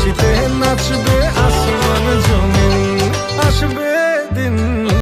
খুশিতে নাচবে আসমান জমিন, আসবে দিন।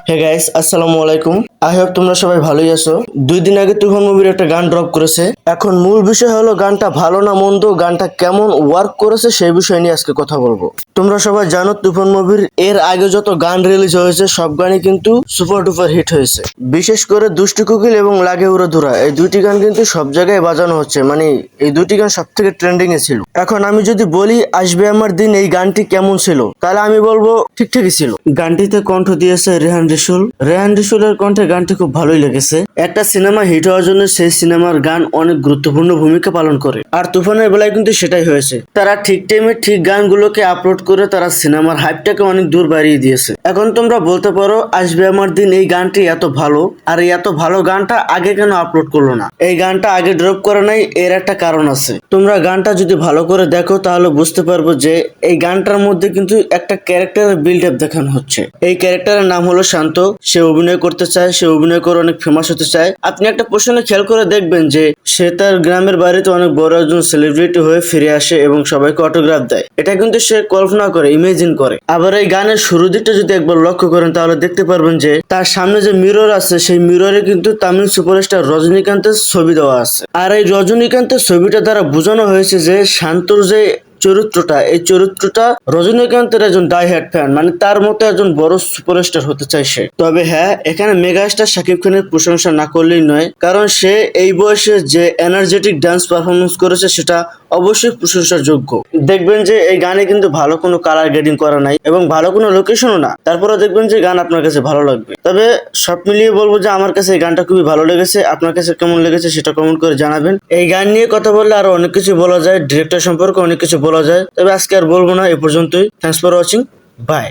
হে গাইস, আসসালামু আলাইকুম। আই হোপ তোমরা সবাই ভালোই আছো। 2 দিন আগে তুফান মুভির একটা গান ড্রপ করেছে। এখন মূল বিষয় হলো গানটা ভালো না মন্দ, গানটা কেমন ওয়ার্ক করেছে সেই বিষয় নিয়ে আজকে কথা বলবো। তোমরা সবাই জানো তুফান মুভির এর আগে যত গান রিলিজ হয়েছে সব গানই কিন্তু সুপার ডুপার হিট হয়েছে। বিশেষ করে দুষ্টু কোকিল এবং লাগে উড়ে ধুরা, এই দুইটি গান কিন্তু সব জায়গায় বাজানো হচ্ছে, মানে এই দুইটি গান সব থেকে ট্রেন্ডিং এ ছিল। এখন আমি যদি বলি আসবে আমার দিন এই গানটি কেমন ছিল, তাহলে আমি বলবো ঠিকঠাকই ছিল। গানটিতে কণ্ঠ দিয়েছে রেহান রিসুলের কণ্ঠে গানটি খুব ভালোই লেগেছে। একটা সিনেমা হিট হওয়ার জন্য সেই সিনেমার গান অনেক গুরুত্বপূর্ণ ভূমিকা পালন করে, আর তুফানের বেলায় কিন্তু সেটাই হয়েছে। তারা ঠিক টাইমে ঠিক গানগুলোকে আপলোড করে তারা সিনেমার হাইপটাকে অনেক দূর বাড়িয়ে দিয়েছে। এখন তোমরা বলতে পারো আসবে আমার দিন এই গানটি এত ভালো, আর এই এত ভালো গানটা আগে কেন আপলোড করলো না? এই গানটা আগে ড্রপ করে নাই, এর একটা কারণ আছে। তোমরা গানটা যদি ভালো করে দেখো তাহলে বুঝতে পারবো যে এই গানটার মধ্যে কিন্তু একটা ক্যারেক্টারের বিল্ড আপ দেখানো হচ্ছে। এই ক্যারেক্টারের নাম হলো শান্ত। সে অভিনয় করতে চায়, সে অভিনয় করে অনেক ফেমাস হতে চায়। আপনি একটা প্রশ্নে খেয়াল করে দেখবেন যে সে তার গ্রামের বাড়িতে অনেক বড় একজন সেলিব্রিটি হয়ে ফিরে আসে এবং সবাইকে অটোগ্রাফ দেয়। এটা কিন্তু সে কল্পনা করে, ইমেজিন করে। আবার এই গানের শুরু দিকটা যদি একবার লক্ষ্য করেন তাহলে দেখতে পারবেন যে তার সামনে যে মিরর আছে সেই মিররে কিন্তু তামিল সুপারস্টার রজনীকান্তের ছবি দেওয়া আছে। আর এই রজনীকান্তের ছবিটা দ্বারা বোঝানো হয়েছে যে শান্তর যে চরিত্রটা, এই চরিত্রটা রজনীকান্তের একজন ডাই হ্যাড ফ্যান, মানে তার মতো একজন বড় সুপারস্টার হতে চায় সে। তবে হ্যাঁ, এখানে মেগাস্টার শাকিব খানের প্রশংসা না করলেই নয়, কারণ সে এই বয়সে যে এনার্জেটিক ডান্স পারফরমেন্স করেছে সেটা অবশ্যই প্রশংসার যোগ্য। দেখবেন যে এই গানে কিন্তু ভালো কোনো কালার গ্রেডিং করা নাই এবং ভালো কোনো লোকেশনও না, তারপরে দেখবেন যে গান আপনার কাছে ভালো লাগবে। তবে সব মিলিয়ে বলবো যে আমার কাছে এই গানটা খুবই ভালো লেগেছে। আপনার কাছে কেমন লেগেছে সেটা কমেন্ট করে জানাবেন। এই গান নিয়ে কথা বললে আরো অনেক কিছু বলা যায়, ডিরেক্টর সম্পর্কে অনেক কিছু বলা যায়, তবে আজকে আর বলবো না, এ পর্যন্তই। Thanks for watching, by.